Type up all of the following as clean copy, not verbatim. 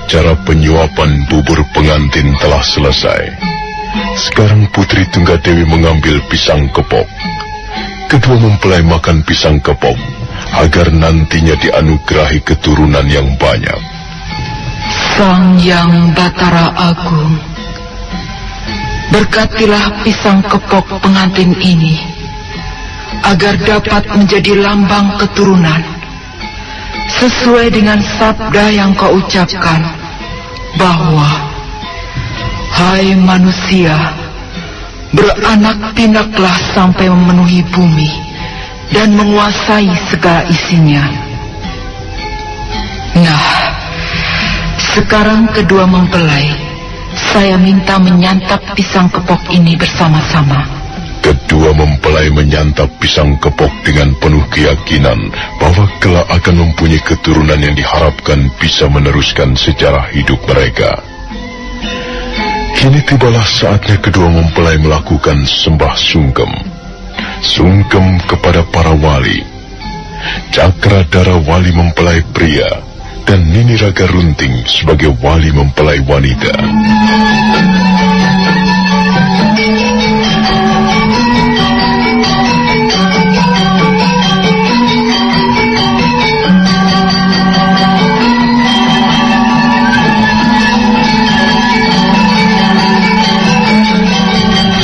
Upacara penyuapan bubur pengantin telah selesai. Sekarang Putri Tunggadewi mengambil pisang kepok. Kedua mempelai makan pisang kepok agar nantinya dianugerahi keturunan yang banyak. Sang Yang Batara Agung, berkatilah pisang kepok pengantin ini agar dapat menjadi lambang keturunan, sesuai dengan sabda yang kau ucapkan, bahwa, hai manusia, beranak pinaklah sampai memenuhi bumi dan menguasai segala isinya. Nah, sekarang kedua mempelai, saya minta menyantap pisang kepok ini bersama-sama. Kedua mempelai menyantap pisang kepok dengan penuh keyakinan bahwa kelak akan mempunyai keturunan yang diharapkan bisa meneruskan sejarah hidup mereka. Kini tibalah saatnya kedua mempelai melakukan sembah sungkem. Sungkem kepada para wali. Cakradara wali mempelai pria dan Nini Raga Runting sebagai wali mempelai wanita.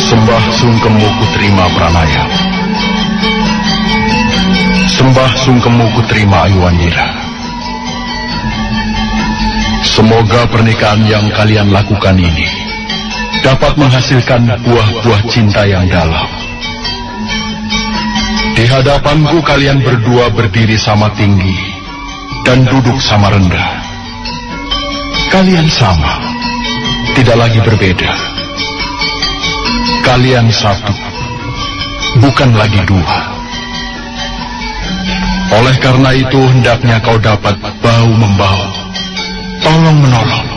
Sembah sungkemmu kuterima Pranaya. Sembah sungkemmu kuterima Ayuandira. Semoga pernikahan yang kalian lakukan ini dapat menghasilkan buah-buah cinta yang dalam. Di hadapanku kalian berdua berdiri sama tinggi dan duduk sama rendah. Kalian sama, tidak lagi berbeda. Kalian satu, bukan lagi dua. Oleh karena itu hendaknya kau dapat bahu-membahu, tolong-menolong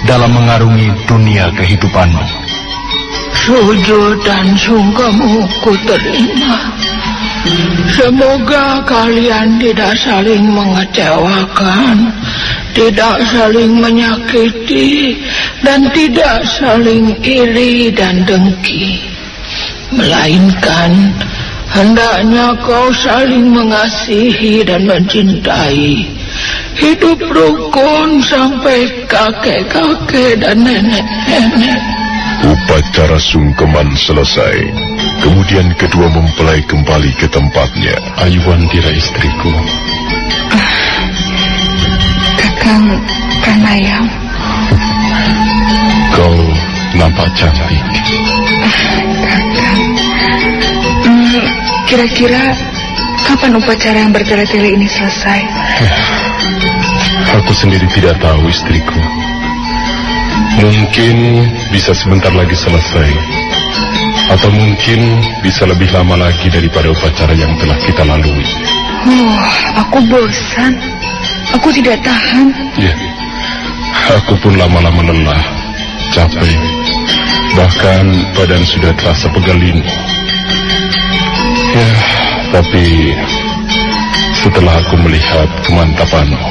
dalam mengarungi dunia kehidupanmu. Sujud dan sungkemmu kuterima. Semoga kalian tidak saling mengecewakan, tidak saling menyakiti, dan tidak saling iri dan dengki. Melainkan hendaknya kau saling mengasihi dan mencintai. Hidup rukun sampai kakek-kakek dan nenek-nenek. Upacara sungkeman selesai. Kemudian kedua mempelai kembali ke tempatnya. Ayuandira istriku. Kakang Pranayam. Kau nampak cantik. Kakang, kira-kira kapan upacara yang bertele-tele ini selesai? Aku sendiri tidak tahu istriku. Mungkin bisa sebentar lagi selesai, atau mungkin bisa lebih lama lagi daripada upacara yang telah kita lalui. Aku bosan. Aku tidak tahan. Ya, aku pun lama-lama lelah, capek, bahkan badan sudah terasa pegalin. Ya, tapi setelah aku melihat kemantapanmu,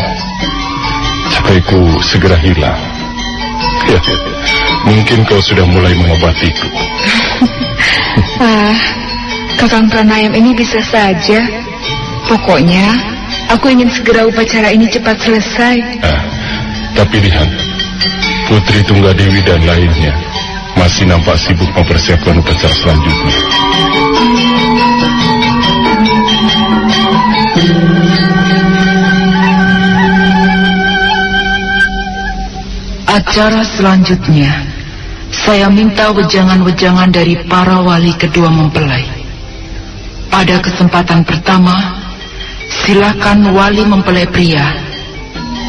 capekku segera hilang. Ya, mungkin kau sudah mulai mengobatiku. Kakang Pranayam ini bisa saja. Pokoknya aku ingin segera upacara ini cepat selesai. Tapi lihat, Putri Tunggadewi dan lainnya masih nampak sibuk mempersiapkan upacara selanjutnya. Acara selanjutnya, saya minta wejangan-wejangan dari para wali kedua mempelai. Pada kesempatan pertama, silakan wali mempelai pria,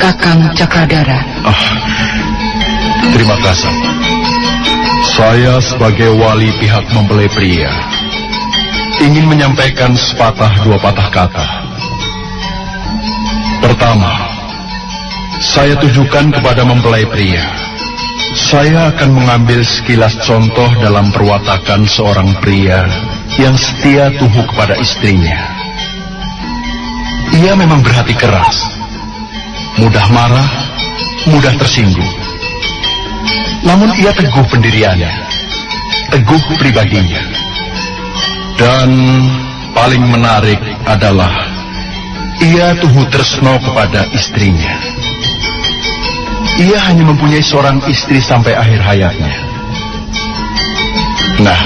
Kakang Cakradara. Terima kasih. Saya sebagai wali pihak mempelai pria ingin menyampaikan sepatah dua patah kata. Pertama, saya tujukan kepada mempelai pria. Saya akan mengambil sekilas contoh dalam perwatakan seorang pria yang setia tuhu kepada istrinya. Ia memang berhati keras, mudah marah, mudah tersinggung. Namun ia teguh pendiriannya, teguh pribadinya. Dan paling menarik adalah ia tuhu tresno kepada istrinya. Ia hanya mempunyai seorang istri sampai akhir hayatnya. Nah,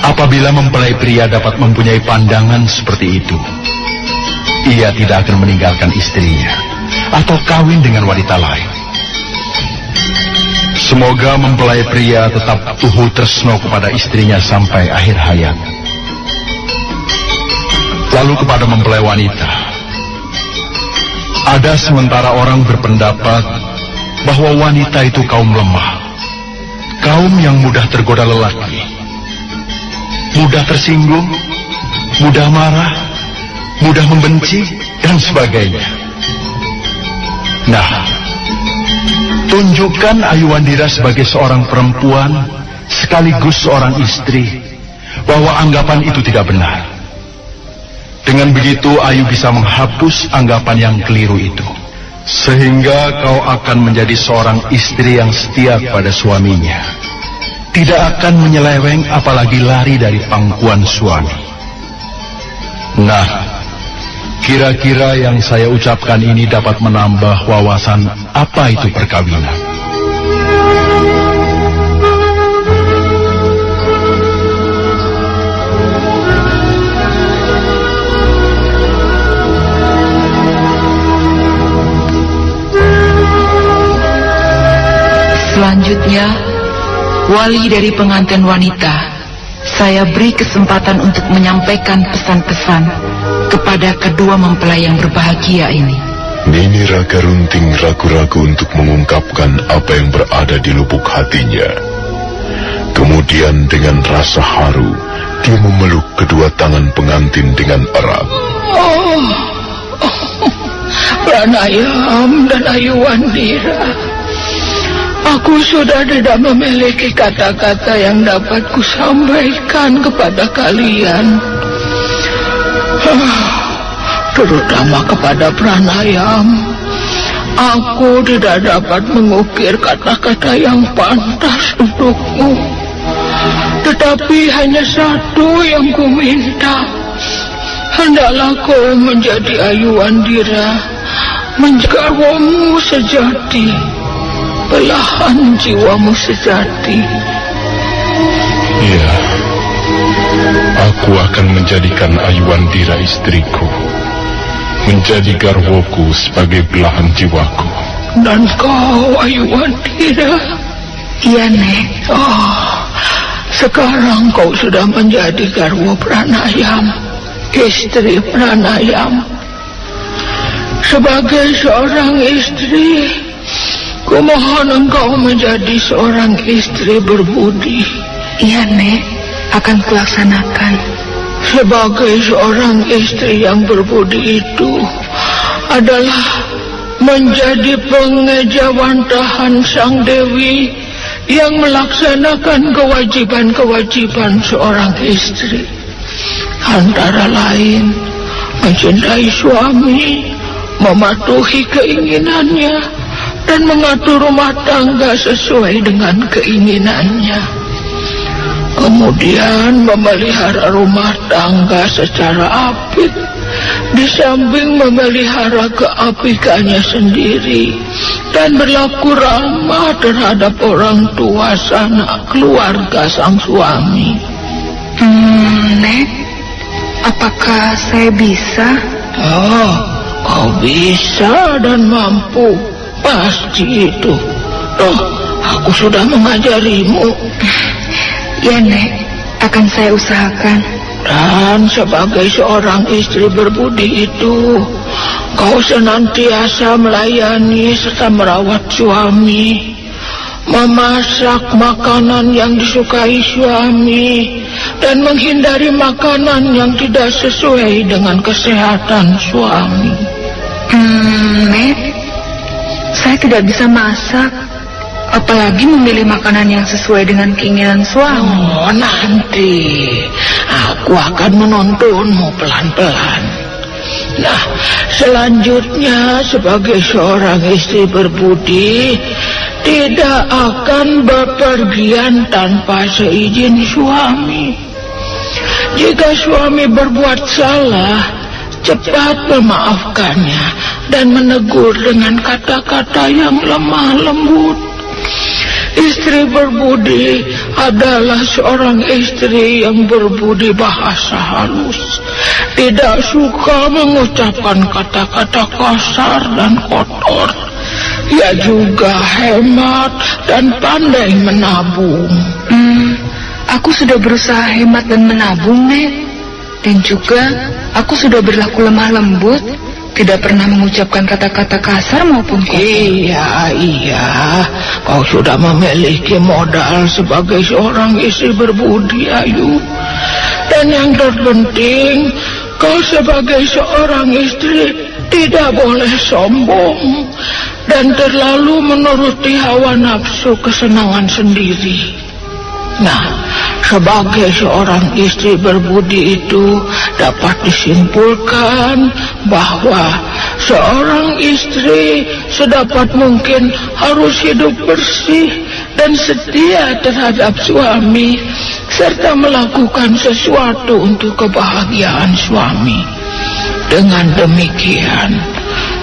apabila mempelai pria dapat mempunyai pandangan seperti itu, ia tidak akan meninggalkan istrinya atau kawin dengan wanita lain. Semoga mempelai pria tetap tuhu tresno kepada istrinya sampai akhir hayat. Lalu kepada mempelai wanita, ada sementara orang berpendapat bahwa wanita itu kaum lemah, kaum yang mudah tergoda lelaki, mudah tersinggung, mudah marah, mudah membenci, dan sebagainya. Nah, tunjukkan Ayu Wandira sebagai seorang perempuan sekaligus seorang istri bahwa anggapan itu tidak benar. Dengan begitu Ayu bisa menghapus anggapan yang keliru itu, sehingga kau akan menjadi seorang istri yang setia kepada suaminya, tidak akan menyeleweng apalagi lari dari pangkuan suami. Nah, kira-kira yang saya ucapkan ini dapat menambah wawasan apa itu perkawinan. Selanjutnya, wali dari pengantin wanita, saya beri kesempatan untuk menyampaikan pesan-pesan kepada kedua mempelai yang berbahagia ini. Nini Raga Runting ragu-ragu untuk mengungkapkan apa yang berada di lubuk hatinya. Kemudian dengan rasa haru, dia memeluk kedua tangan pengantin dengan erat. Pranayam dan Ayu Wandira, aku sudah tidak memiliki kata-kata yang dapat kusampaikan kepada kalian. Terutama kepada Pranayam, aku tidak dapat mengukir kata-kata yang pantas untukmu. Tetapi hanya satu yang ku minta, hendaklah kau menjadi Ayu Wandira, menjaga jiwamu sejati, belahan jiwamu sejati. Iya, aku akan menjadikan Ayu Wandira istriku, menjadi garwoku sebagai belahan jiwaku. Dan kau, Ayu Wandira? Iya, Nek. Sekarang kau sudah menjadi garwo Pranayam, istri Pranayam. Sebagai seorang istri, kumohon engkau menjadi seorang istri berbudi. Iya, Nek, akan kulaksanakan. Sebagai seorang istri yang berbudi itu adalah menjadi pengejawantahan Sang Dewi yang melaksanakan kewajiban-kewajiban seorang istri. Antara lain, mencintai suami, mematuhi keinginannya, dan mengatur rumah tangga sesuai dengan keinginannya. Kemudian memelihara rumah tangga secara apik, di samping memelihara keapikannya sendiri, dan berlaku ramah terhadap orang tua sanak keluarga sang suami. Nek, apakah saya bisa? Kau bisa dan mampu, pasti itu. Aku sudah mengajarimu. Ya, Nek, akan saya usahakan. Dan sebagai seorang istri berbudi itu, kau senantiasa melayani serta merawat suami, memasak makanan yang disukai suami, dan menghindari makanan yang tidak sesuai dengan kesehatan suami. Nek, saya tidak bisa masak, apalagi memilih makanan yang sesuai dengan keinginan suami. Nanti aku akan menuntunmu pelan-pelan. Nah, selanjutnya sebagai seorang istri berbudi tidak akan bepergian tanpa seizin suami. Jika suami berbuat salah, cepat memaafkannya dan menegur dengan kata-kata yang lemah lembut. Istri berbudi adalah seorang istri yang berbudi bahasa halus, tidak suka mengucapkan kata-kata kasar dan kotor. Ia juga hemat dan pandai menabung. Aku sudah berusaha hemat dan menabung, Nek. Dan juga aku sudah berlaku lemah lembut, tidak pernah mengucapkan kata-kata kasar maupun kotor. Iya, kau sudah memiliki modal sebagai seorang istri berbudi, Ayu. Dan yang terpenting, kau sebagai seorang istri tidak boleh sombong dan terlalu menuruti hawa nafsu kesenangan sendiri. Nah, sebagai seorang istri berbudi itu dapat disimpulkan bahwa seorang istri sedapat mungkin harus hidup bersih dan setia terhadap suami, serta melakukan sesuatu untuk kebahagiaan suami. Dengan demikian,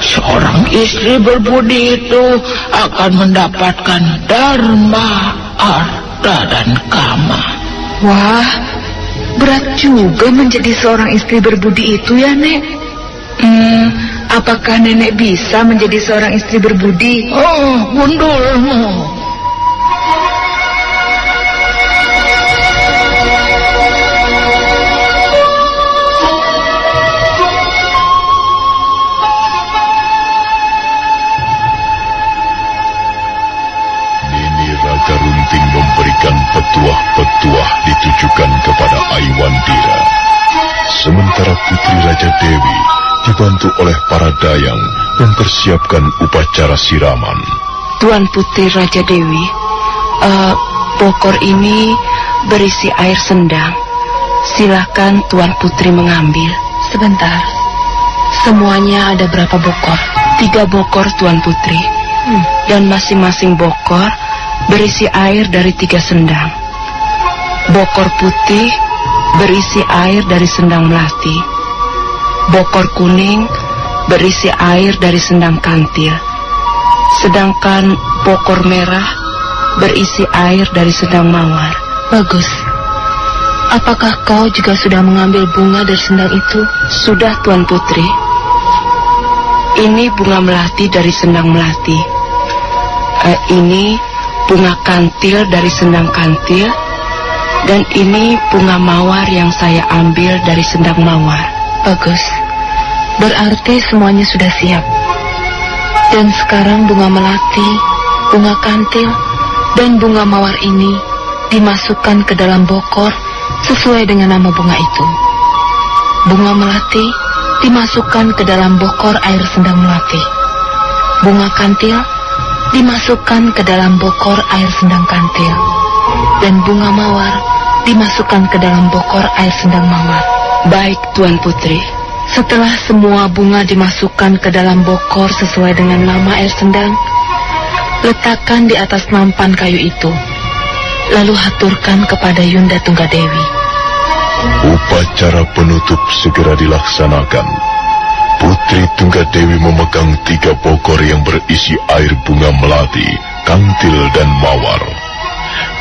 seorang istri berbudi itu akan mendapatkan dharma, arta, dan kama. Wah, berat juga menjadi seorang istri berbudi itu ya, Nek. Apakah Nenek bisa menjadi seorang istri berbudi? Oh, gundulmu. Memberikan petuah-petuah ditujukan kepada Aiwandira. Sementara Putri Raja Dewi dibantu oleh para dayang mempersiapkan upacara siraman. Tuan Putri Raja Dewi, bokor ini berisi air sendang. Silahkan Tuan Putri mengambil. Sebentar, semuanya ada berapa bokor? 3 bokor, Tuan Putri. Dan masing-masing bokor berisi air dari 3 sendang. Bokor putih berisi air dari sendang melati. Bokor kuning berisi air dari sendang kantil. Sedangkan bokor merah berisi air dari sendang mawar. Bagus. Apakah kau juga sudah mengambil bunga dari sendang itu? Sudah, Tuan Putri. Ini bunga melati dari sendang melati. Ini bunga kantil dari sendang kantil, dan ini bunga mawar yang saya ambil dari sendang mawar. Bagus. Berarti semuanya sudah siap. Dan sekarang bunga melati, bunga kantil, dan bunga mawar ini dimasukkan ke dalam bokor sesuai dengan nama bunga itu. Bunga melati dimasukkan ke dalam bokor air sendang melati. Bunga kantil dimasukkan ke dalam bokor air sendang kantil, dan bunga mawar dimasukkan ke dalam bokor air sendang mawar. Baik, Tuan Putri. Setelah semua bunga dimasukkan ke dalam bokor sesuai dengan nama air sendang, letakkan di atas nampan kayu itu, lalu haturkan kepada Yunda Tunggadewi. Upacara penutup segera dilaksanakan. Putri Tunggadewi memegang 3 bokor yang berisi air bunga melati, kantil, dan mawar.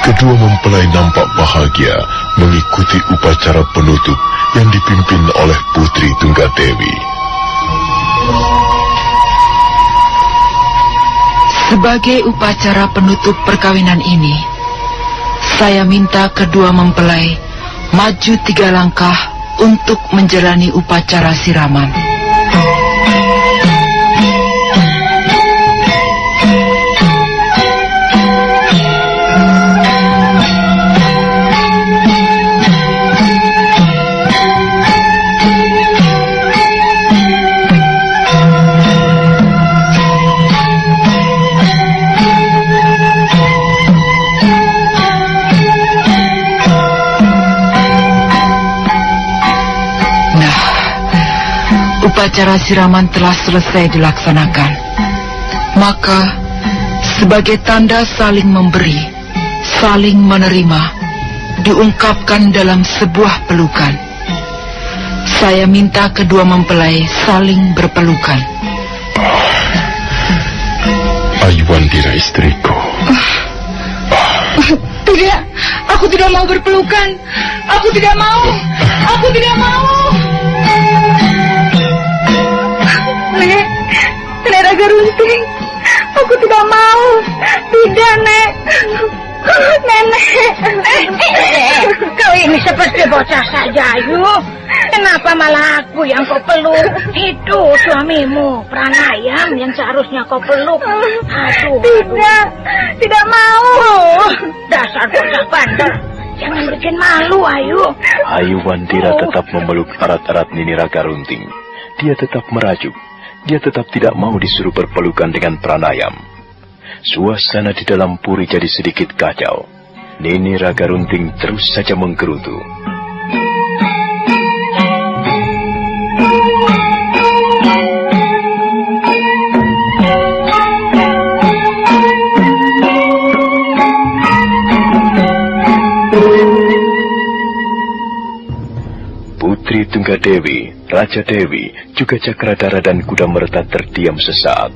Kedua mempelai nampak bahagia mengikuti upacara penutup yang dipimpin oleh Putri Tunggadewi. Sebagai upacara penutup perkawinan ini, saya minta kedua mempelai maju 3 langkah untuk menjalani upacara siraman. upacara siraman telah selesai dilaksanakan. Maka, sebagai tanda saling memberi, saling menerima, diungkapkan dalam sebuah pelukan. Saya minta kedua mempelai saling berpelukan. Ayuandira istriku. Tidak, aku tidak mau berpelukan. Aku tidak mau. Aku tidak mau. Nek Raga Runting, aku tidak mau. Tidak, Nek. Nenek. Kau ini seperti bocah saja, Ayu. Kenapa malah aku yang kau peluk? Itu suamimu, Pranayam, yang seharusnya kau peluk. Aduh. Tidak mau. Dasar bocah bandel. Jangan bikin malu, Ayu. Ayuandira tetap memeluk erat-erat Nini Raga Runting. Dia tetap merajuk. Dia tetap tidak mau disuruh berpelukan dengan Pranayam. Suasana di dalam puri jadi sedikit kacau. Nini Raga Runting terus saja menggerutu. Putri Tunggadewi, Raja Dewi, juga Cakradara dan Kudamerta terdiam sesaat.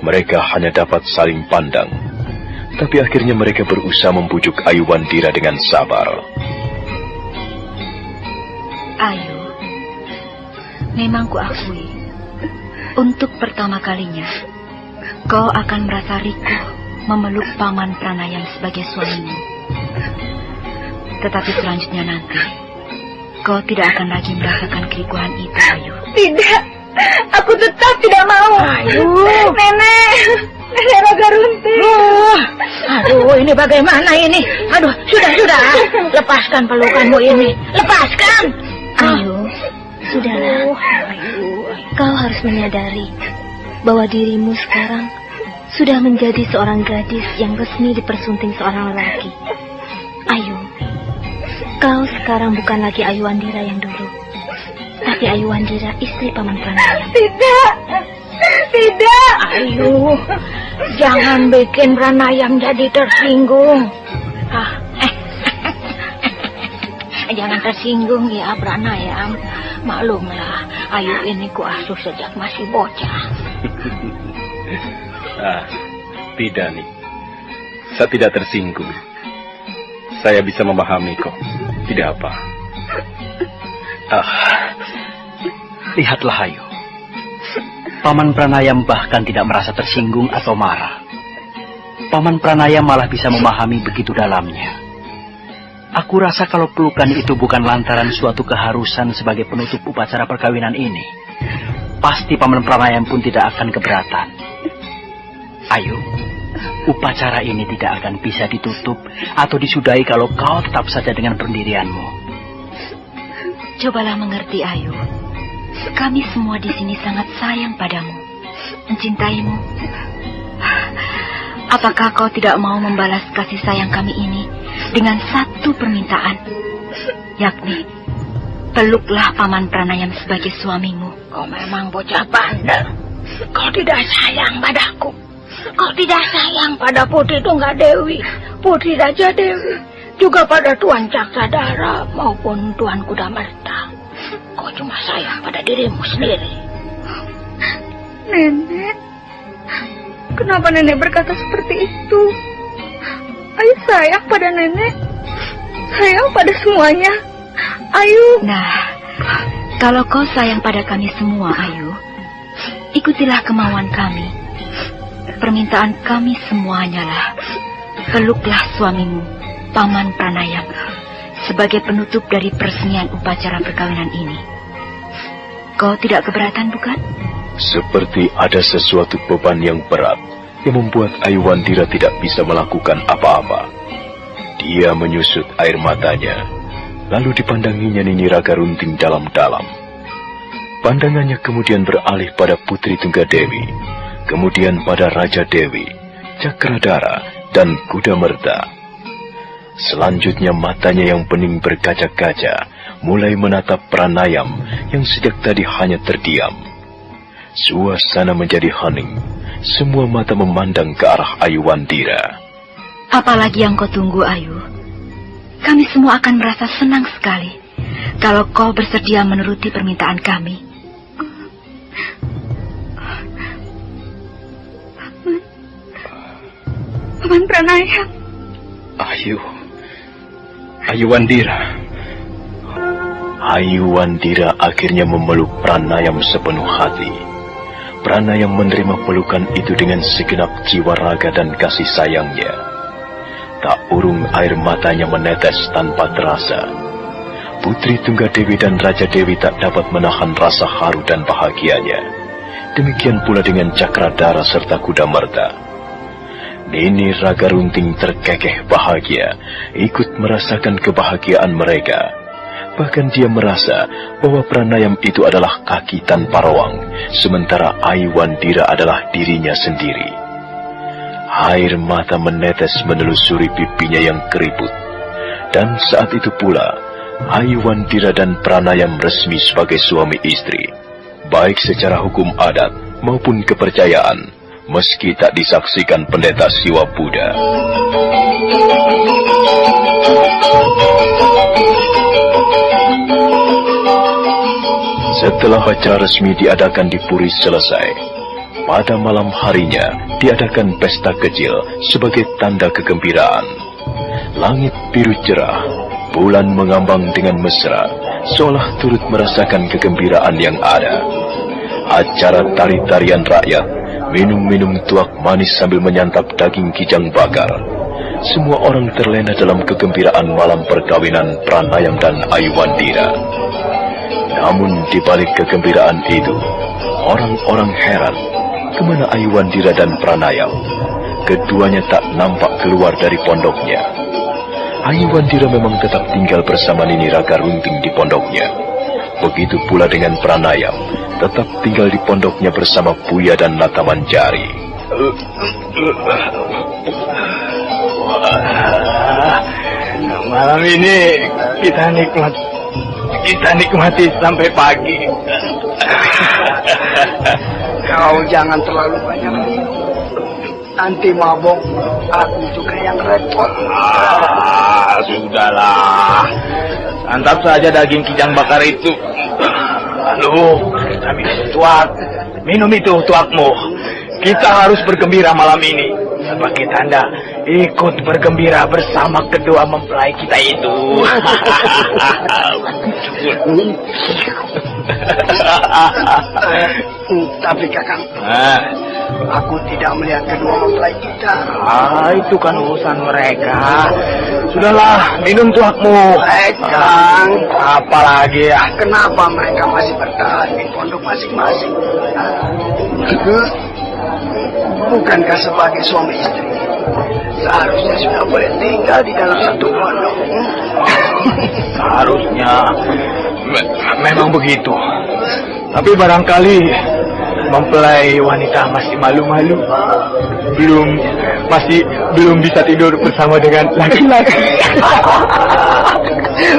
Mereka hanya dapat saling pandang. Tapi akhirnya mereka berusaha membujuk Ayuandira dengan sabar. Ayu, memang kuakui, untuk pertama kalinya, kau akan merasa rikuh memeluk Paman Pranayam sebagai suamimu. Tetapi selanjutnya nanti, kau tidak akan lagi merasakan kerikuhan itu, Ayu. Tidak, aku tetap tidak mau. Ayu, Nenek Raga Runting. Aduh, ini bagaimana ini? Aduh, sudah. Lepaskan pelukanmu ini. Lepaskan. Ayu, sudahlah. Kau harus menyadari bahwa dirimu sekarang sudah menjadi seorang gadis yang resmi dipersunting seorang lelaki. Ayu, kau sekarang bukan lagi Ayuandira yang dulu, tapi Ayuandira istri Paman Pranayam. Tidak. Ayu, jangan bikin Pranayam jadi tersinggung. Jangan tersinggung ya, Pranayam. Maklumlah, Ayu ini kuasuh sejak masih bocah. Tidak, nih. Saya tidak tersinggung. Saya bisa memahami kok. Tidak apa. Lihatlah, Ayu. Paman Pranayam bahkan tidak merasa tersinggung atau marah. Paman Pranayam malah bisa memahami begitu dalamnya. Aku rasa kalau pelukan itu bukan lantaran suatu keharusan sebagai penutup upacara perkawinan ini, pasti Paman Pranayam pun tidak akan keberatan. Ayu, upacara ini tidak akan bisa ditutup atau disudahi kalau kau tetap saja dengan pendirianmu. Cobalah mengerti, Ayu. Kami semua di sini sangat sayang padamu, mencintaimu. Apakah kau tidak mau membalas kasih sayang kami ini dengan satu permintaan, yakni peluklah Paman Pranayam sebagai suamimu? Kau memang bocah bandel. Kau tidak sayang padaku. Kau tidak sayang pada Putri Tunggadewi, Putri Raja Dewi, juga pada Tuan Cakradara maupun Tuan Kudamerta. Kau cuma sayang pada dirimu sendiri. Nenek, kenapa Nenek berkata seperti itu? Ayu sayang pada Nenek, sayang pada semuanya. Ayu. Nah, kalau kau sayang pada kami semua, Ayu, ikutilah kemauan kami. Permintaan kami semuanya lah, peluklah suamimu, Paman Pranayam, sebagai penutup dari peresmian upacara perkawinan ini. Kau tidak keberatan, bukan? Seperti ada sesuatu beban yang berat yang membuat Ayuandira tidak bisa melakukan apa-apa. Dia menyusut air matanya, lalu dipandanginya Nini Raga Runting dalam-dalam. Pandangannya kemudian beralih pada Putri Tunggadewi, kemudian pada Raja Dewi, Cakradara, dan Kudamerta. Selanjutnya matanya yang bening berkaca-kaca mulai menatap Pranayam yang sejak tadi hanya terdiam. Suasana menjadi hening. Semua mata memandang ke arah Ayu Wandira. Apalagi yang kau tunggu, Ayu? Kami semua akan merasa senang sekali kalau kau bersedia menuruti permintaan kami. Paman Pranayam. Ayu Wandira. Ayu Wandira akhirnya memeluk Pranayam sepenuh hati. Pranayam menerima pelukan itu dengan segenap jiwa raga dan kasih sayangnya. Tak urung air matanya menetes tanpa terasa. Putri Tunggadewi dan Raja Dewi tak dapat menahan rasa haru dan bahagianya. Demikian pula dengan Cakradara serta Kuda Merta. Nini Raga Runting terkekeh bahagia, ikut merasakan kebahagiaan mereka. Bahkan dia merasa bahwa Pranayam itu adalah kaki tanpa roang, sementara Ayu Wandira adalah dirinya sendiri. Air mata menetes menelusuri pipinya yang keriput. Dan saat itu pula, Ayu Wandira dan Pranayam resmi sebagai suami istri, baik secara hukum adat maupun kepercayaan, meski tak disaksikan pendeta Siwa Buddha. Setelah acara resmi diadakan di Puri selesai, pada malam harinya diadakan pesta kecil sebagai tanda kegembiraan. Langit biru cerah, bulan mengambang dengan mesra, seolah turut merasakan kegembiraan yang ada. Acara tari-tarian rakyat, minum-minum tuak manis sambil menyantap daging kijang bakar. Semua orang terlena dalam kegembiraan malam perkawinan Pranayam dan Ayu Wandira. Namun di balik kegembiraan itu, orang-orang heran kemana Ayu Wandira dan Pranayam. Keduanya tak nampak keluar dari pondoknya. Ayu Wandira memang tetap tinggal bersama Nini Raga Runting di pondoknya. Begitu pula dengan Pranayam, tetap tinggal di pondoknya bersama Buya dan Lata Manjari. Malam ini kita nikmati sampai pagi. Kau jangan terlalu banyak minum. Nanti mabok, aku juga yang repot. Sudahlah. Santap saja daging kijang bakar itu. Lalu, kita minum tuak. Minum itu tuakmu. Kita harus bergembira malam ini. Sebagai tanda ikut bergembira bersama kedua mempelai kita itu. Tapi Kakang, aku tidak melihat kedua mempelai kita. Itu kan urusan mereka. Sudahlah, minum tuakmu. Kang, apalagi ya? Kenapa mereka masih bertahan di pondok masing-masing? Bukankah sebagai suami istri seharusnya sudah boleh tinggal di dalam satu pondok? Seharusnya memang begitu. Tapi barangkali mempelai wanita masih malu-malu, belum bisa tidur bersama dengan laki-laki.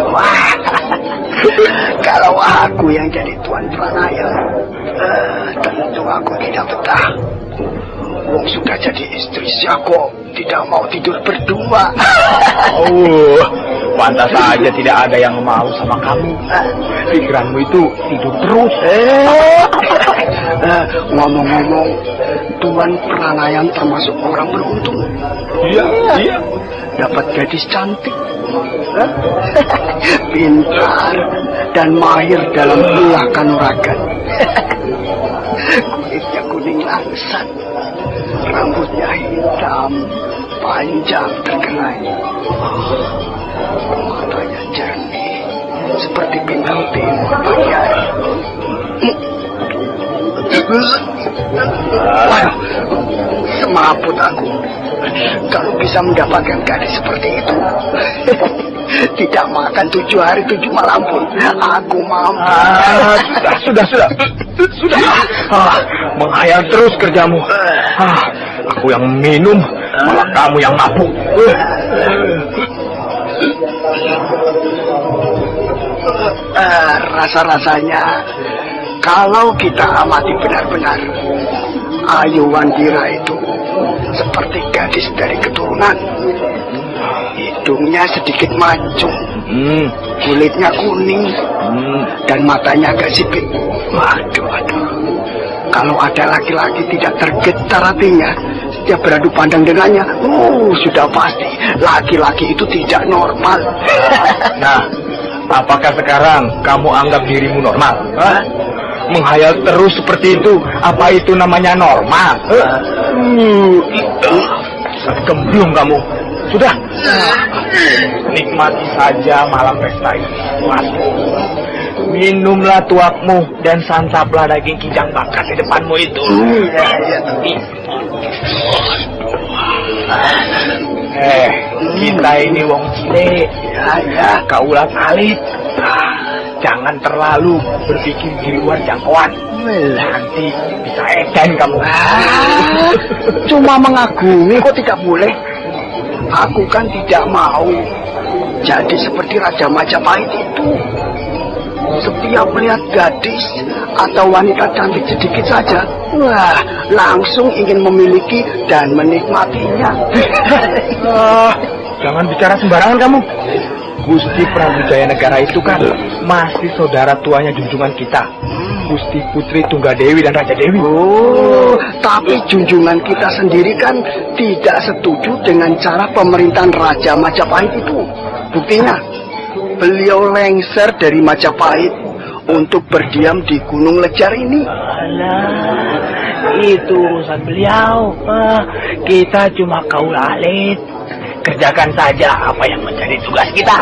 Wah, kalau aku yang jadi tuan Pranayam, tentu aku tidak betah. Wong sudah jadi istri siapa tidak mau tidur berdua. Pantas saja tidak ada yang mau sama kamu. Pikiranmu itu tidur terus. Ngomong-ngomong, Tuan Pranayam termasuk orang beruntung. Iya. Dapat gadis cantik, pintar, dan mahir dalam ulah kanuragan. Kulitnya kuning langsat, rambutnya hitam, panjang terkenai. Matanya jernih, seperti bintang timur pagi hari. Waduh, semaput aku kalau bisa mendapatkan gadis seperti itu. Tidak makan 7 hari 7 malam pun aku mampu. Sudah. Menghayal terus kerjamu. Aku yang minum, malah kamu yang mabuk. Rasa-rasanya Kalau kita amati benar-benar, Ayu Wandira itu seperti gadis dari keturunan. Hidungnya sedikit mancung, kulitnya kuning, dan matanya agak sipit. Waduh. Kalau ada laki-laki tidak tergetar hatinya setiap beradu pandang dengannya, sudah pasti laki-laki itu tidak normal. Nah, apakah sekarang kamu anggap dirimu normal? Menghayal terus seperti itu, apa itu namanya normal? Gemblung kamu. Sudah, nikmati saja malam pesta ini. Minumlah tuakmu dan santaplah daging kijang bakar di depanmu itu. Kita ini wong cilik, kaulah alit. Jangan terlalu berpikir di luar jangkauan. Nanti bisa edan kamu. Cuma mengagumi kok tidak boleh. Aku kan tidak mau jadi seperti Raja Majapahit itu. Setiap melihat gadis atau wanita cantik sedikit saja, langsung ingin memiliki dan menikmatinya. Jangan bicara sembarangan kamu. Gusti Prabu Jayanegara itu kan masih saudara tuanya junjungan kita, Gusti Putri Tunggadewi dan Raja Dewi. Tapi junjungan kita sendiri kan tidak setuju dengan cara pemerintahan Raja Majapahit itu. Buktinya, beliau lengser dari Majapahit untuk berdiam di Gunung Lejar ini. Itu urusan beliau. Kita cuma kaul alit. Kerjakan saja apa yang menjadi tugas kita.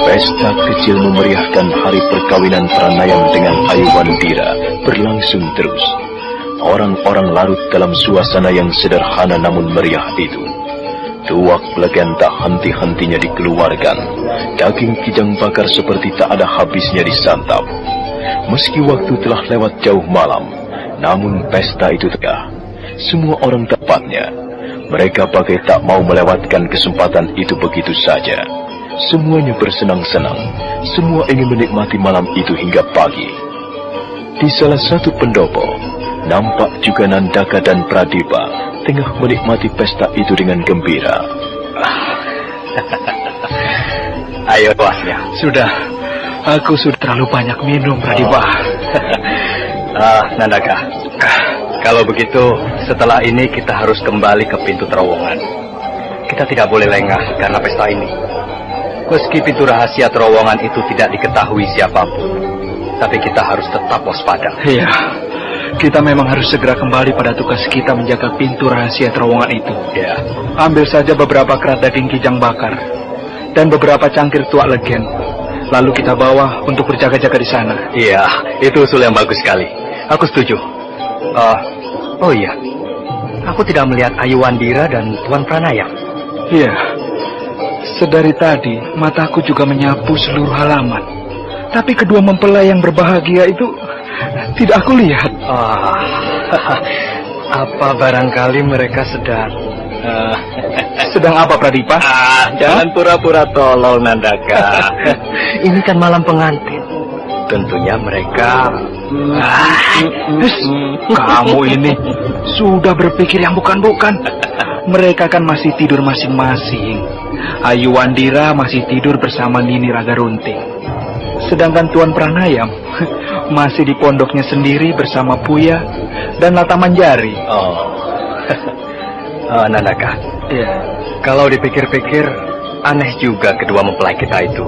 Pesta kecil memeriahkan hari perkawinan Pranayam dengan Ayu Wandira berlangsung terus. Orang-orang larut dalam suasana yang sederhana namun meriah itu. Tuak pelegen tak henti-hentinya dikeluarkan. Daging kijang bakar seperti tak ada habisnya disantap. Meski waktu telah lewat jauh malam, namun pesta itu tegak. Semua orang tepatnya. Mereka bagai tak mau melewatkan kesempatan itu begitu saja. Semuanya bersenang-senang. Semua ingin menikmati malam itu hingga pagi. Di salah satu pendopo, nampak juga Nandaka dan Pradipa tengah menikmati pesta itu dengan gembira. Ayo, Wasya. Sudah. Aku sudah terlalu banyak minum, Pradipa. Nandaka. Kalau begitu, setelah ini kita harus kembali ke pintu terowongan. Kita tidak boleh lengah karena pesta ini. Meski pintu rahasia terowongan itu tidak diketahui siapapun, tapi kita harus tetap waspada. Iya, kita memang harus segera kembali pada tugas kita menjaga pintu rahasia terowongan itu. Ya. Ambil saja beberapa kerat daging kijang bakar dan beberapa cangkir tuak legen. Lalu kita bawa untuk berjaga-jaga di sana. Iya, itu usul yang bagus sekali. Aku setuju. Oh iya, aku tidak melihat Ayu Wandira dan Tuan Pranayam. Iya, sedari tadi mataku juga menyapu seluruh halaman. Tapi kedua mempelai yang berbahagia itu tidak aku lihat. Apa barangkali mereka sedang... Sedang apa, Pradipa? Jangan pura-pura tolol, Nandaka. Ini kan malam pengantin. Tentunya mereka... Kamu ini sudah berpikir yang bukan-bukan. Mereka kan masih tidur masing-masing. Ayu Wandira masih tidur bersama Nini Ragarunting. Sedangkan Tuan Pranayam masih di pondoknya sendiri bersama Puya dan Lata Manjari. Nandaka, ya. Kalau dipikir-pikir, aneh juga kedua mempelai kita itu.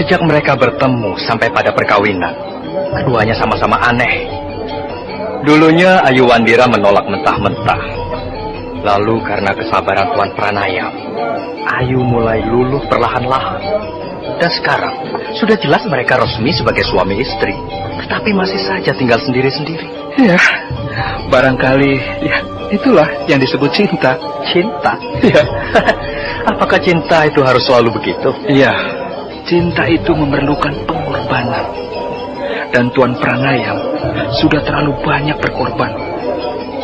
Sejak mereka bertemu sampai pada perkawinan, keduanya sama-sama aneh. Dulunya Ayu Wandira menolak mentah-mentah. Lalu karena kesabaran Tuan Pranayam, Ayu mulai luluh perlahan-lahan. Dan sekarang, sudah jelas mereka resmi sebagai suami istri. Tetapi masih saja tinggal sendiri-sendiri. Ya, barangkali ya itulah yang disebut cinta. Cinta? Ya. Apakah cinta itu harus selalu begitu? Iya, cinta itu memerlukan pengorbanan. Dan Tuan Pranayam sudah terlalu banyak berkorban.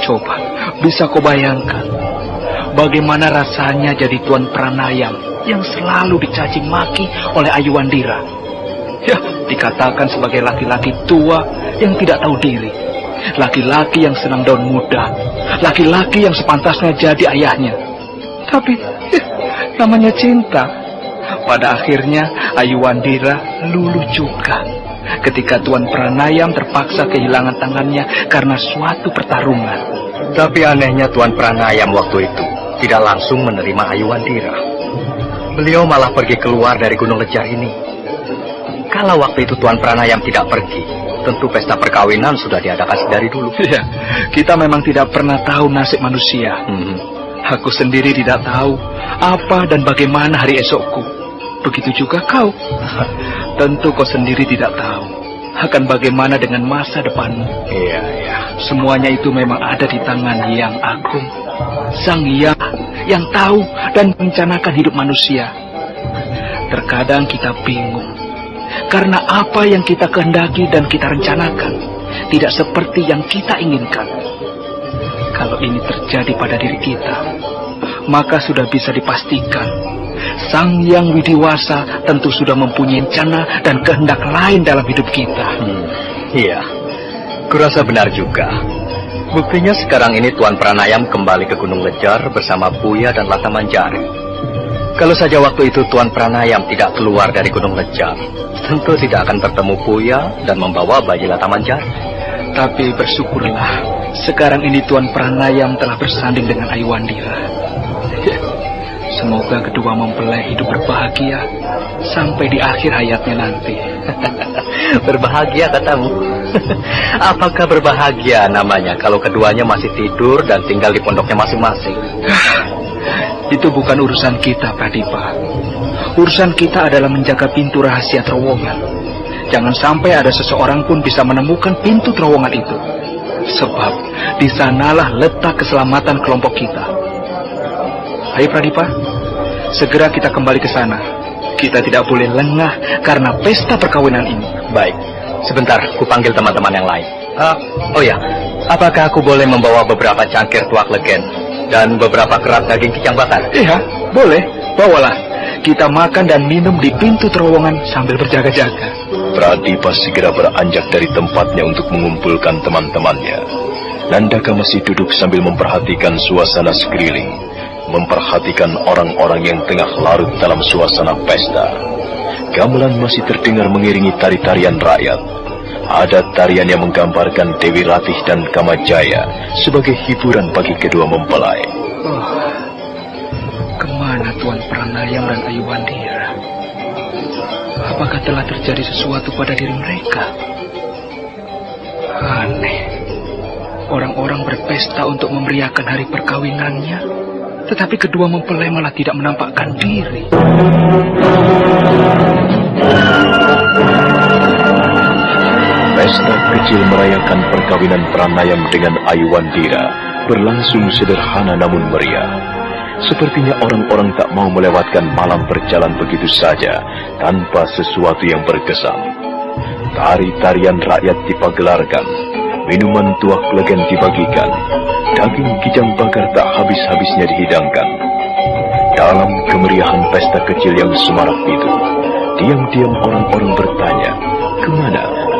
Coba, bisa kau bayangkan, bagaimana rasanya jadi Tuan Pranayam yang selalu dicaci maki oleh Ayu Wandira. Ya, dikatakan sebagai laki-laki tua yang tidak tahu diri, laki-laki yang senang daun muda, laki-laki yang sepantasnya jadi ayahnya. Tapi namanya cinta. Pada akhirnya Ayu Wandira luluh juga ketika Tuan Pranayam terpaksa kehilangan tangannya karena suatu pertarungan. Tapi anehnya Tuan Pranayam waktu itu tidak langsung menerima Ayu Wandira. Beliau malah pergi keluar dari Gunung Lejar ini. Kalau waktu itu Tuan Pranayam tidak pergi, tentu pesta perkawinan sudah diadakan sedari dulu. Ya, kita memang tidak pernah tahu nasib manusia. Aku sendiri tidak tahu apa dan bagaimana hari esokku. Begitu juga kau. Tentu kau sendiri tidak tahu akan bagaimana dengan masa depanmu. Iya. Semuanya itu memang ada di tangan Yang Agung, Sang Hyang yang tahu dan merencanakan hidup manusia. Terkadang kita bingung karena apa yang kita kehendaki dan kita rencanakan tidak seperti yang kita inginkan. Kalau ini terjadi pada diri kita, maka sudah bisa dipastikan Sang Hyang Widiwasa tentu sudah mempunyai rencana dan kehendak lain dalam hidup kita. Iya, kurasa benar juga. Buktinya sekarang ini Tuan Pranayam kembali ke Gunung Lejar bersama Buya dan Lata Manjari. Kalau saja waktu itu Tuan Pranayam tidak keluar dari Gunung Lejar, tentu tidak akan bertemu Buya dan membawa bayi Lata Manjari. Tapi bersyukurlah, sekarang ini Tuan Pranayam telah bersanding dengan Ayu Wandira. Semoga kedua mempelai hidup berbahagia sampai di akhir hayatnya nanti. Berbahagia katamu? Apakah berbahagia namanya kalau keduanya masih tidur dan tinggal di pondoknya masing-masing? Itu bukan urusan kita, Pradipa. Urusan kita adalah menjaga pintu rahasia terowongan. Jangan sampai ada seseorang pun bisa menemukan pintu terowongan itu. Sebab di sanalah letak keselamatan kelompok kita. Ayo Pradipa, segera kita kembali ke sana. Kita tidak boleh lengah karena pesta perkawinan ini. Baik, sebentar, ku panggil teman-teman yang lain. Oh ya, apakah aku boleh membawa beberapa cangkir tuak legen dan beberapa kerat daging kijang bakar? Iya, boleh, bawalah. Kita makan dan minum di pintu terowongan sambil berjaga-jaga. Pradipa segera beranjak dari tempatnya untuk mengumpulkan teman-temannya. Nandaka masih duduk sambil memperhatikan suasana sekeliling, memperhatikan orang-orang yang tengah larut dalam suasana pesta. Gamelan masih terdengar mengiringi tari-tarian rakyat. Ada tarian yang menggambarkan Dewi Ratih dan Kamajaya sebagai hiburan bagi kedua mempelai. Kemana Tuan Pranayam dan Ayu Wandira? Apakah telah terjadi sesuatu pada diri mereka? Aneh. Orang-orang berpesta untuk memeriahkan hari perkawinannya, tetapi kedua mempelai malah tidak menampakkan diri. Pesta kecil merayakan perkawinan Pranayam dengan Ayu Wandira berlangsung sederhana namun meriah. Sepertinya orang-orang tak mau melewatkan malam berjalan begitu saja tanpa sesuatu yang berkesan. Tari-tarian rakyat dipagelarkan, minuman tuak legen dibagikan, daging kijang bakar tak habis-habisnya dihidangkan. Dalam kemeriahan pesta kecil yang semarak itu, diam-diam orang-orang bertanya,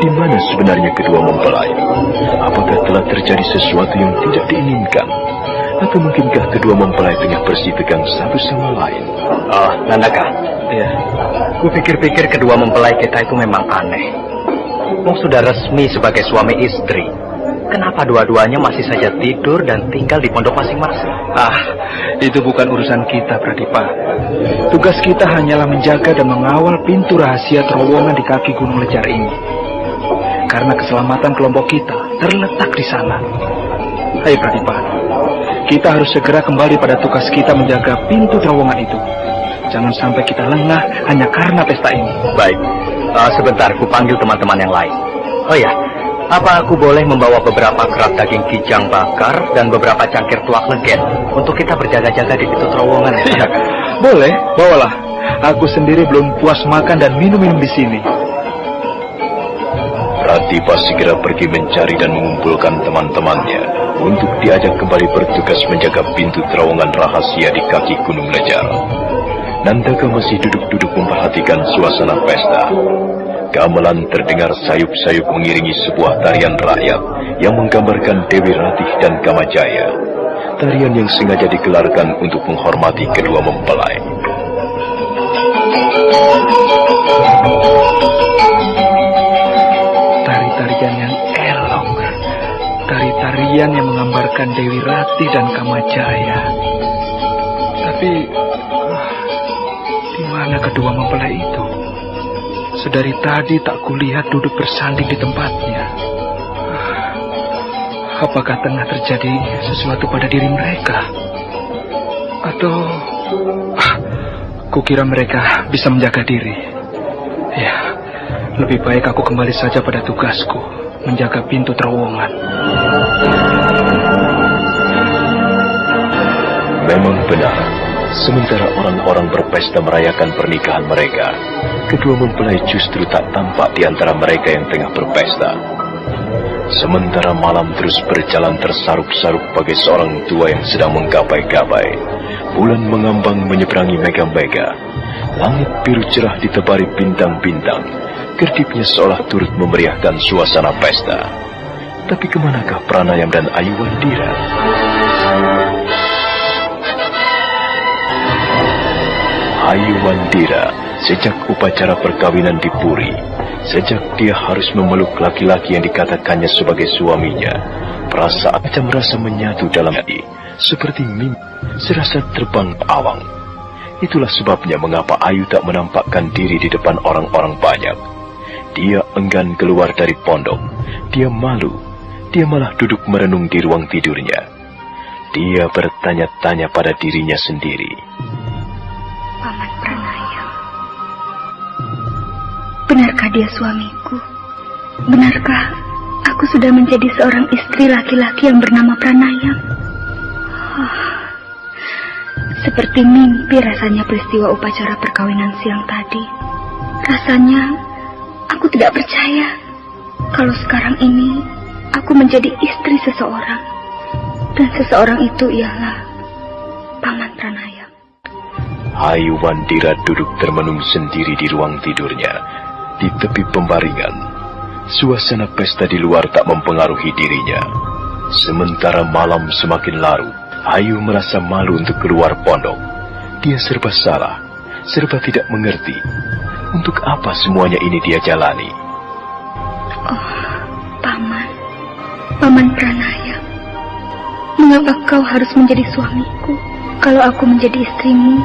di mana sebenarnya kedua mempelai? Apakah telah terjadi sesuatu yang tidak diinginkan? Atau mungkinkah kedua mempelai tengah bersih tegang satu sama lain? Nandaka. Iya. Kupikir-pikir kedua mempelai kita itu memang aneh. Sudah resmi sebagai suami istri. Kenapa dua-duanya masih saja tidur dan tinggal di pondok masing-masing? Itu bukan urusan kita, Pradipa. Tugas kita hanyalah menjaga dan mengawal pintu rahasia terowongan di kaki Gunung Lejar ini. Karena keselamatan kelompok kita terletak di sana. Hai Pradipa, kita harus segera kembali pada tugas kita menjaga pintu terowongan itu. Jangan sampai kita lengah hanya karena pesta ini. Baik, sebentar, ku panggil teman-teman yang lain. Oh ya, apa aku boleh membawa beberapa kerat daging kijang bakar dan beberapa cangkir tuak legen untuk kita berjaga-jaga di pintu terowongan ya? Iya, boleh, bawalah. Aku sendiri belum puas makan dan minum-minum di sini. Pradipa segera pergi mencari dan mengumpulkan teman-temannya. untuk diajak kembali bertugas menjaga pintu terowongan rahasia di kaki Gunung Lejar. Nandaka masih duduk-duduk memperhatikan suasana pesta. Gamelan terdengar sayup-sayup mengiringi sebuah tarian rakyat yang menggambarkan Dewi Ratih dan Kamajaya. Tarian yang sengaja digelarkan untuk menghormati kedua mempelai. Tari-tarian yang elok. Tari-tarian yang menggambarkan Dewi Ratih dan Kamajaya. Tapi di mana kedua mempelai itu? Sedari tadi tak kulihat duduk bersanding di tempatnya. Apakah tengah terjadi sesuatu pada diri mereka? Atau kukira mereka bisa menjaga diri. Ya, lebih baik aku kembali saja pada tugasku, menjaga pintu terowongan. Memang benar, sementara orang-orang berpesta merayakan pernikahan mereka, kedua mempelai justru tak tampak di antara mereka yang tengah berpesta. Sementara malam terus berjalan tersaruk-saruk bagai seorang tua yang sedang menggapai-gapai. Bulan mengambang menyeberangi mega-mega. Langit biru cerah ditebari bintang-bintang. Kedipnya seolah turut memeriahkan suasana pesta. Tapi kemanakah Pranayam dan Ayuwandira? Ayuwandira, sejak upacara perkawinan di Puri, sejak dia harus memeluk laki-laki yang dikatakannya sebagai suaminya, perasaan macam rasa menyatu dalam hati, seperti mimpi, serasa terbang awang. Itulah sebabnya mengapa Ayu tak menampakkan diri di depan orang-orang banyak. Dia enggan keluar dari pondok, dia malu, dia malah duduk merenung di ruang tidurnya. Dia bertanya-tanya pada dirinya sendiri. Paman Pranayam, benarkah dia suamiku? Benarkah aku sudah menjadi seorang istri laki-laki yang bernama Pranayam? Seperti mimpi rasanya peristiwa upacara perkawinan siang tadi. Rasanya aku tidak percaya kalau sekarang ini aku menjadi istri seseorang. Dan seseorang itu ialah Paman Pranayam. Ayuwandira duduk termenung sendiri di ruang tidurnya, di tepi pembaringan. Suasana pesta di luar tak mempengaruhi dirinya. Sementara malam semakin larut, Ayu merasa malu untuk keluar pondok. Dia serba salah, serba tidak mengerti. Untuk apa semuanya ini dia jalani? Oh, Paman Pranayam, mengapa kau harus menjadi suamiku? Kalau aku menjadi istrimu,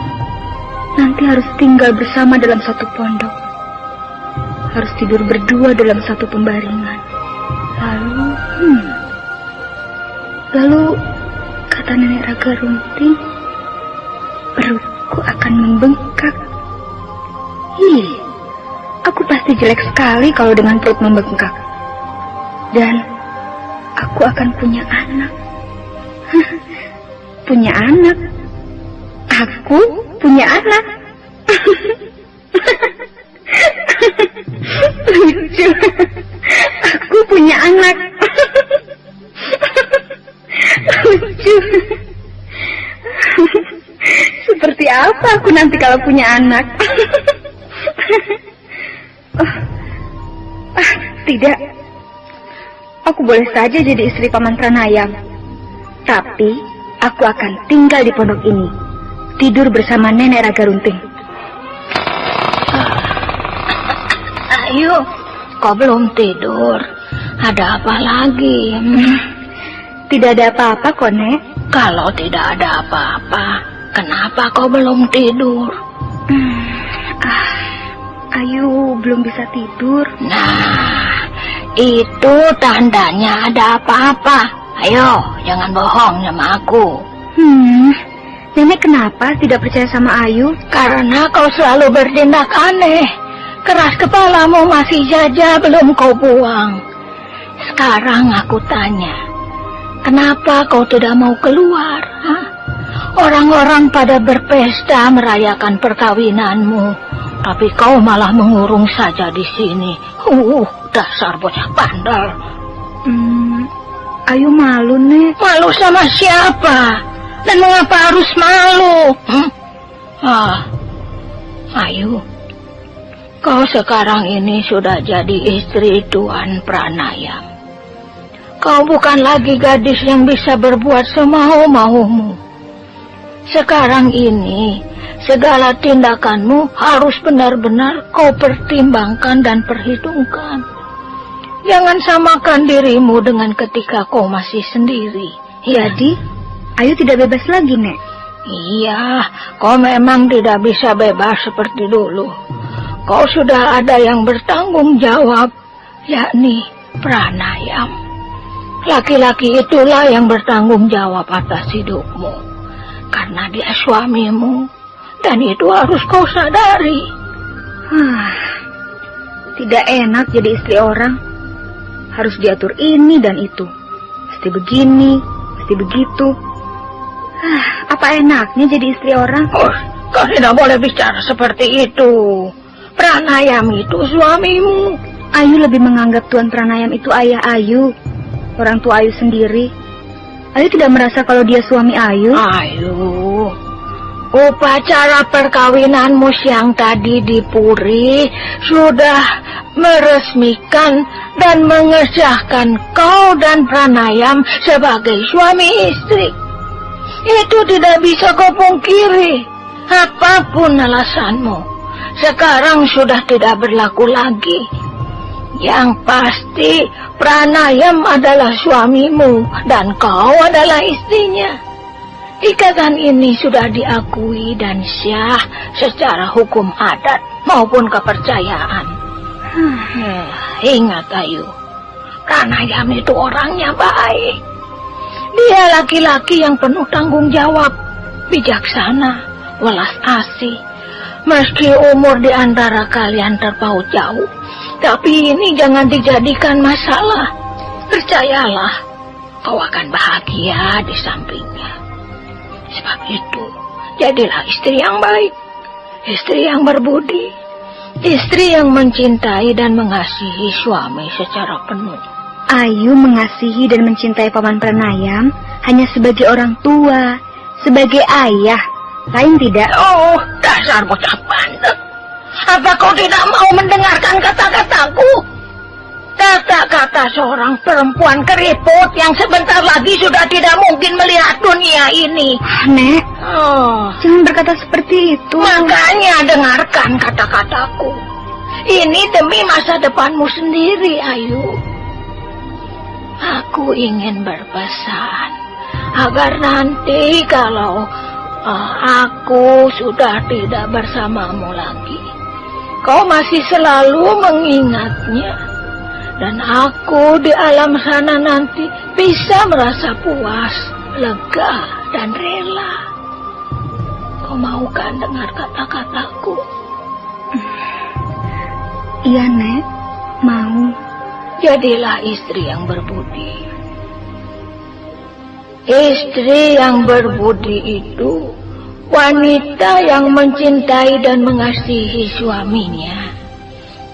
nanti harus tinggal bersama dalam satu pondok. Harus tidur berdua dalam satu pembaringan. Lalu kata Nenek Raga Runting, perutku akan membengkak. Aku pasti jelek sekali kalau dengan perut membengkak. Dan aku akan punya anak. Punya anak? Aku punya anak? Lucu. Aku punya anak. Lucu. Seperti apa aku nanti kalau punya anak? Tidak. Aku boleh saja jadi istri Paman Pranayam. Tapi aku akan tinggal di pondok ini, tidur bersama Nenek Raga Runting. Ayu, kau belum tidur? Ada apa lagi? Tidak ada apa-apa kok, Nek. Kalau tidak ada apa-apa, kenapa kau belum tidur? Ayu belum bisa tidur. Nah, itu tandanya ada apa-apa. Ayo, jangan bohong sama aku. Nenek kenapa tidak percaya sama Ayu? Karena kau selalu bertindak aneh. Keras kepalamu masih saja belum kau buang. Sekarang aku tanya, kenapa kau tidak mau keluar? Orang-orang pada berpesta merayakan perkawinanmu, tapi kau malah mengurung saja di sini. Dasar bocah bandel. Ayu malu, Nek. Malu sama siapa? Dan mengapa harus malu? Ayu, kau sekarang ini sudah jadi istri Tuan Pranayam. Kau bukan lagi gadis yang bisa berbuat semau-maumu. Sekarang ini, segala tindakanmu harus benar-benar kau pertimbangkan dan perhitungkan. Jangan samakan dirimu dengan ketika kau masih sendiri. Jadi, Ayu tidak bebas lagi, Nek? Iya, kau memang tidak bisa bebas seperti dulu. Kau sudah ada yang bertanggung jawab, yakni Pranayam. Laki-laki itulah yang bertanggung jawab atas hidupmu. Karena dia suamimu, dan itu harus kau sadari. Tidak enak jadi istri orang. Harus diatur ini dan itu. Mesti begini, mesti begitu. Apa enaknya jadi istri orang? Kau tidak boleh bicara seperti itu. Pranayam itu suamimu. Ayu lebih menganggap Tuan Pranayam itu ayah Ayu. Orang tua Ayu sendiri. Ayu tidak merasa kalau dia suami Ayu. Ayu, upacara perkawinanmu siang tadi di Puri sudah meresmikan dan mengesahkan kau dan Pranayam sebagai suami istri. Itu tidak bisa kau pungkiri. Apapun alasanmu, sekarang sudah tidak berlaku lagi. Yang pasti Pranayam adalah suamimu dan kau adalah istrinya. Ikatan ini sudah diakui dan syah secara hukum adat maupun kepercayaan. Ingat Ayu, Pranayam itu orangnya baik. Dia laki-laki yang penuh tanggung jawab, bijaksana, welas asih. Meski umur di antara kalian terpaut jauh, tapi ini jangan dijadikan masalah. Percayalah, kau akan bahagia di sampingnya. Sebab itu, jadilah istri yang baik, istri yang berbudi, istri yang mencintai dan mengasihi suami secara penuh. Ayu mengasihi dan mencintai Paman Pranayam hanya sebagai orang tua, sebagai ayah, lain tidak. Oh, dasar bocah bandel. Apa kau tidak mau mendengarkan kata-kataku? Kata-kata seorang perempuan keriput yang sebentar lagi sudah tidak mungkin melihat dunia ini. Nek, jangan berkata seperti itu. Makanya dengarkan kata-kataku. Ini demi masa depanmu sendiri, Ayu. Aku ingin berpesan agar nanti kalau aku sudah tidak bersamamu lagi, kau masih selalu mengingatnya. Dan aku di alam sana nanti bisa merasa puas, lega, dan rela. Kau mau kan dengar kata-kataku? Iya, Nek, mau. Jadilah istri yang berbudi. Istri yang berbudi itu wanita yang mencintai dan mengasihi suaminya,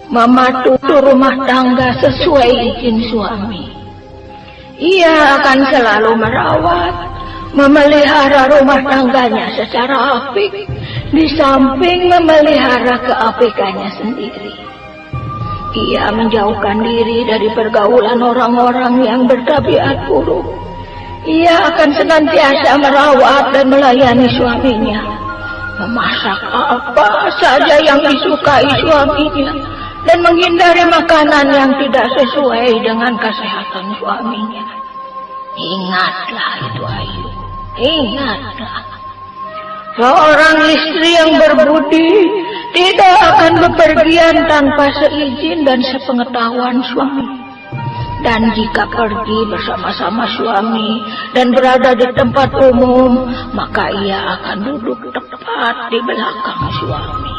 mematuhi rumah tangga sesuai izin suami. Ia akan selalu merawat, memelihara rumah tangganya secara apik, di samping memelihara keapikannya sendiri. Ia menjauhkan diri dari pergaulan orang-orang yang bertabiat buruk. Ia akan senantiasa merawat dan melayani suaminya, memasak apa saja yang disukai suaminya, dan menghindari makanan yang tidak sesuai dengan kesehatan suaminya. Ingatlah itu, Ayu. Ingatlah. Seorang istri yang berbudi tidak akan bepergian tanpa seizin dan sepengetahuan suami. Dan jika pergi bersama-sama suami dan berada di tempat umum, maka ia akan duduk tepat di belakang suami.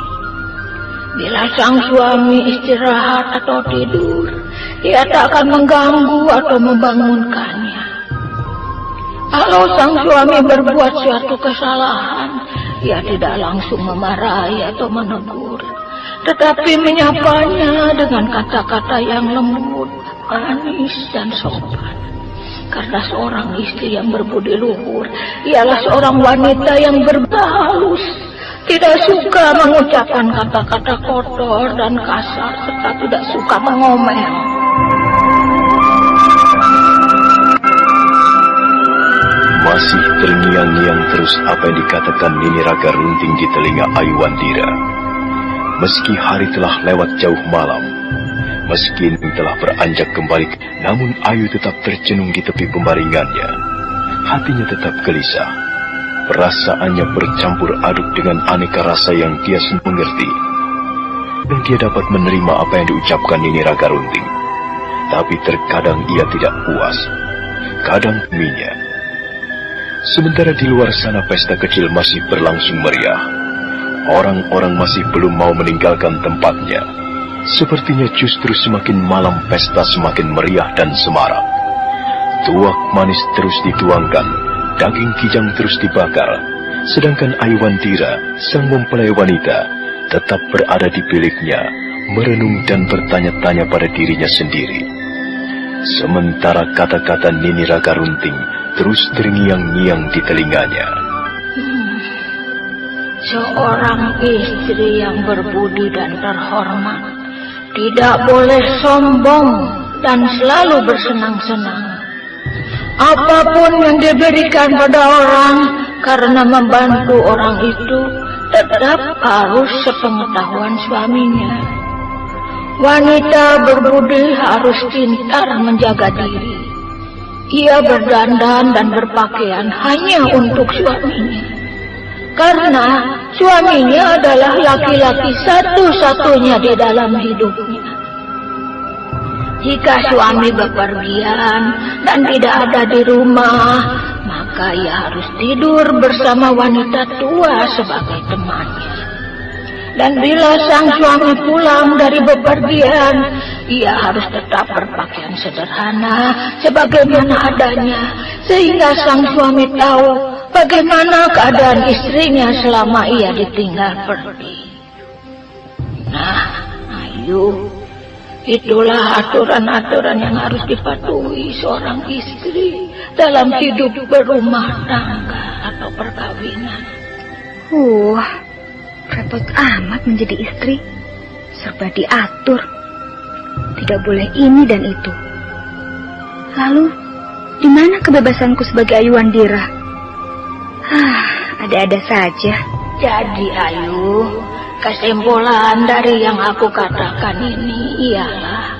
Bila sang suami istirahat atau tidur, ia tak akan mengganggu atau membangunkannya. Kalau sang suami berbuat suatu kesalahan, ia tidak langsung memarahi atau menegur, tetapi menyapanya dengan kata-kata yang lembut, manis dan sopan. Karena seorang istri yang berbudi luhur ialah seorang wanita yang berhalus, tidak suka mengucapkan kata-kata kotor dan kasar, serta tidak suka mengomel. Masih terngiang-ngiang terus apa yang dikatakan Nini Raga Runting di telinga Ayu Wandira. Meski hari telah lewat jauh malam, meski telah beranjak kembali, namun Ayu tetap tercenung di tepi pembaringannya. Hatinya tetap gelisah. Perasaannya bercampur aduk dengan aneka rasa yang dia mengerti. Dan dia dapat menerima apa yang diucapkan Nini Raga Runting. Tapi terkadang ia tidak puas. Kadang deminya. Sementara di luar sana pesta kecil masih berlangsung meriah. Orang-orang masih belum mau meninggalkan tempatnya. Sepertinya justru semakin malam pesta semakin meriah dan semarak. Tuak manis terus dituangkan, daging kijang terus dibakar, sedangkan Ayu Wandira, sang mempelai wanita, tetap berada di biliknya, merenung dan bertanya-tanya pada dirinya sendiri. Sementara kata-kata Nini Raga Runting terus terngiang-ngiang di telinganya. Seorang istri yang berbudi dan terhormat tidak boleh sombong dan selalu bersenang-senang. Apapun yang diberikan pada orang karena membantu orang itu tetap harus sepengetahuan suaminya. Wanita berbudi harus pintar menjaga diri. Ia berdandan dan berpakaian hanya untuk suaminya. Karena suaminya adalah laki-laki satu-satunya di dalam hidupnya. Jika suami bepergian dan tidak ada di rumah, maka ia harus tidur bersama wanita tua sebagai temannya. Dan bila sang suami pulang dari bepergian, ia harus tetap berpakaian sederhana sebagaimana adanya, sehingga sang suami tahu bagaimana keadaan istrinya selama ia ditinggal pergi. Nah, Ayu, itulah aturan-aturan yang harus dipatuhi seorang istri dalam hidup berumah tangga atau perkawinan. Repot amat menjadi istri. Serba diatur. Tidak boleh ini dan itu. Lalu, di mana kebebasanku sebagai Ayu Wandira? Ada-ada saja. Jadi Ayu, kesimpulan dari yang aku katakan ini ialah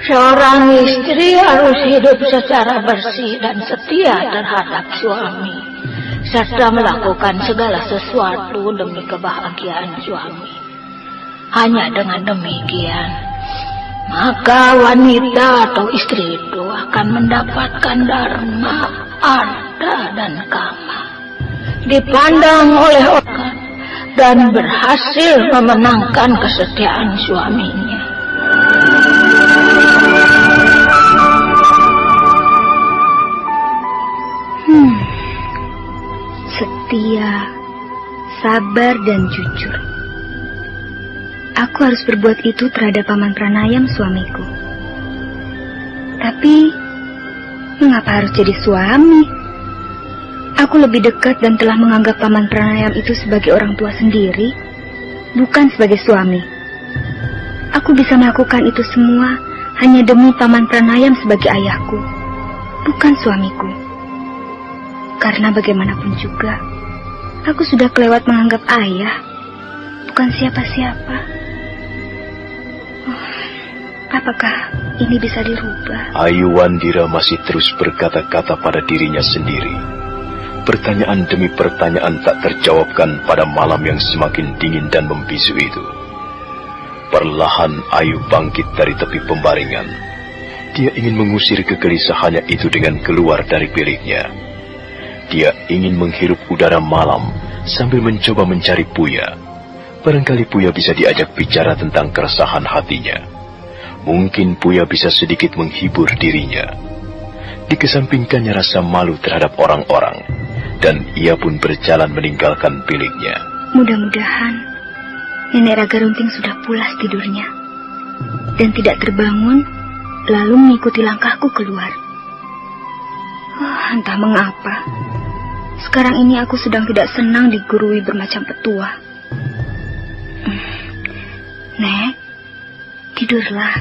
seorang istri harus hidup secara bersih dan setia terhadap suami, serta melakukan segala sesuatu demi kebahagiaan suami. Hanya dengan demikian, maka wanita atau istri itu akan mendapatkan dharma, arta, dan kama, dipandang oleh orang, dan berhasil memenangkan kesetiaan suaminya. Setia, sabar, dan jujur. Aku harus berbuat itu terhadap Paman Pranayam, suamiku. Tapi, mengapa harus jadi suami? Aku lebih dekat dan telah menganggap Paman Pranayam itu sebagai orang tua sendiri, bukan sebagai suami. Aku bisa melakukan itu semua hanya demi Paman Pranayam sebagai ayahku, bukan suamiku. Karena bagaimanapun juga, aku sudah kelewat menganggap ayah, bukan siapa-siapa. Apakah ini bisa dirubah? Ayu Wandira masih terus berkata-kata pada dirinya sendiri. Pertanyaan demi pertanyaan tak terjawabkan pada malam yang semakin dingin dan membisu itu. Perlahan Ayu bangkit dari tepi pembaringan. Dia ingin mengusir kegelisahannya itu dengan keluar dari biliknya. Dia ingin menghirup udara malam sambil mencoba mencari Puya. Barangkali Puya bisa diajak bicara tentang keresahan hatinya. Mungkin Puya bisa sedikit menghibur dirinya. Dikesampingkannya rasa malu terhadap orang-orang, dan ia pun berjalan meninggalkan biliknya. Mudah-mudahan Nenek Raga Runting sudah pulas tidurnya dan tidak terbangun lalu mengikuti langkahku keluar. Entah mengapa, sekarang ini aku sedang tidak senang digurui bermacam petua. Nek, tidurlah.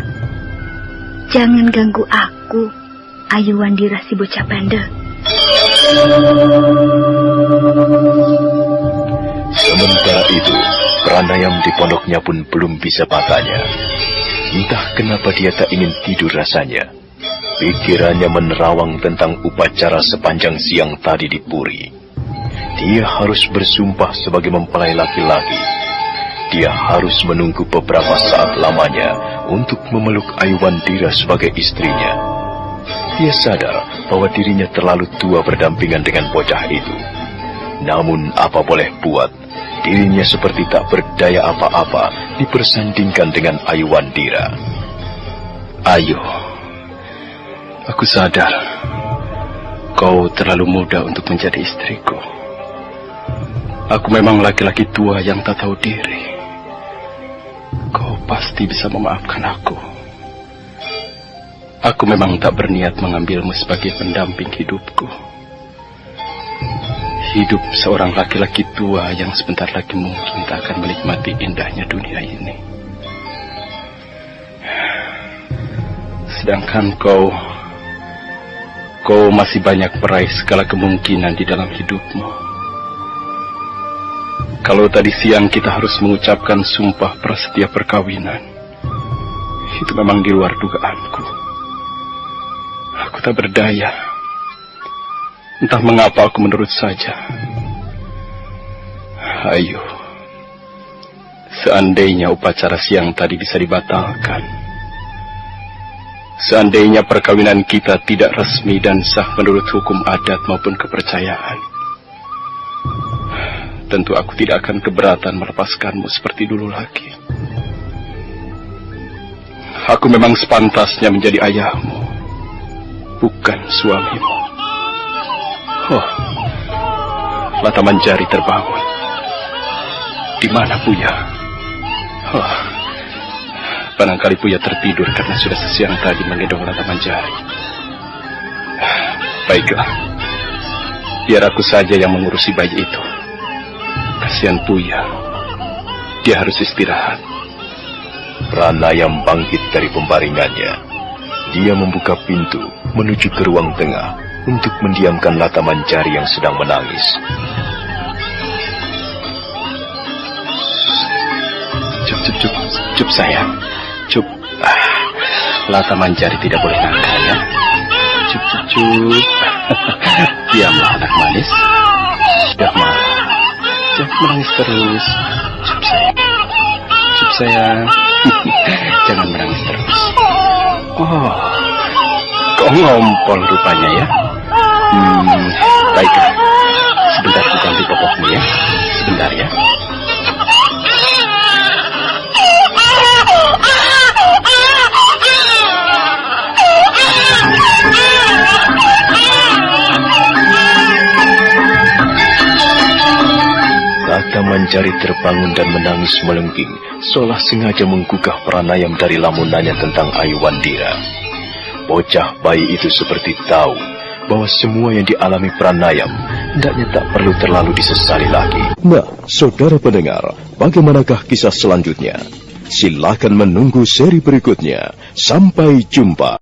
Jangan ganggu aku, Ayu Wandira si bocah bandel. Sementara itu, pranayam di pondoknya pun belum bisa patahnya. Entah kenapa dia tak ingin tidur rasanya. Pikirannya menerawang tentang upacara sepanjang siang tadi di puri. Dia harus bersumpah sebagai mempelai laki-laki. Dia harus menunggu beberapa saat lamanya untuk memeluk Ayu Wandira sebagai istrinya. Dia sadar bahwa dirinya terlalu tua berdampingan dengan bocah itu. Namun apa boleh buat, dirinya seperti tak berdaya apa-apa dipersandingkan dengan Ayu Wandira. Ayu, aku sadar kau terlalu muda untuk menjadi istriku. Aku memang laki-laki tua yang tak tahu diri. Kau pasti bisa memaafkan aku. Aku memang tak berniat mengambilmu sebagai pendamping hidupku. Hidup seorang laki-laki tua yang sebentar lagi mungkin tak akan menikmati indahnya dunia ini. Sedangkan kau masih banyak meraih segala kemungkinan di dalam hidupmu. Kalau tadi siang kita harus mengucapkan sumpah prasetia perkawinan, itu memang di luar dugaanku. Aku tak berdaya. Entah mengapa aku menurut saja. Ayu, seandainya upacara siang tadi bisa dibatalkan, seandainya perkawinan kita tidak resmi dan sah menurut hukum adat maupun kepercayaan, tentu aku tidak akan keberatan melepaskanmu seperti dulu lagi. Aku memang sepantasnya menjadi ayahmu, bukan suamimu. Oh, Lata Manjari terbangun. Di mana Buya? Oh, barangkali Buya tertidur karena sudah sesiang tadi menggendong Lata Manjari. Baiklah, biar aku saja yang mengurusi bayi itu. Kasihan Buya, dia harus istirahat. Pranayam bangkit dari pembaringannya. Dia membuka pintu menuju ke ruang tengah untuk mendiamkan Lata Manjari yang sedang menangis. Cup sayang, cup. Lata Manjari tidak boleh nakal ya. Cup. Diamlah anak manis. Sudah malam. Jangan menangis terus. Cup sayang. Jangan menangis terus. Oh, kok ngompol rupanya ya. Baiklah. Sebentar aku ganti popokmu ya. Sebentar ya. Lata Manjari terbangun dan menangis melengking, seolah sengaja menggugah pranayam dari lamunannya tentang Ayu Wandira. Bocah bayi itu seperti tahu bahwa semua yang dialami pranayam hendaknya tak perlu terlalu disesali lagi. Nah, saudara pendengar, bagaimanakah kisah selanjutnya? Silakan menunggu seri berikutnya. Sampai jumpa.